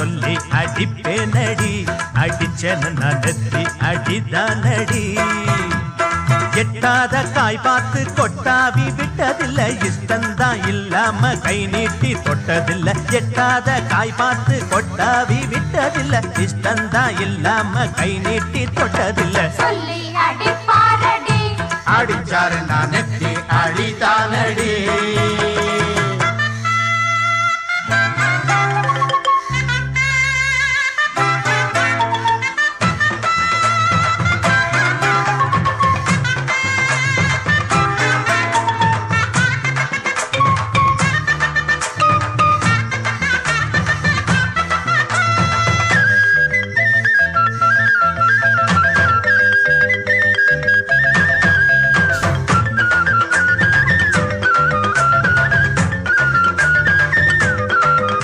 சொல்லி அடிப்பேனடி அடிச்சன நெத்தி அடிதானடி எட்டாத காய் பார்த்து கொட்டாவி விட்டதில்லை இஷ்டந்தான் இல்லாம கை நீட்டி தொட்டதில்லை எட்டாத காய் பார்த்து கொட்டாவி விட்டதில்லை இஷ்டந்தான் இல்லாம கை நீட்டி தொட்டதில்லை சொல்லி அடிப்பாரடி அடிச்சாரு நான் நெத்தி அடிதானடி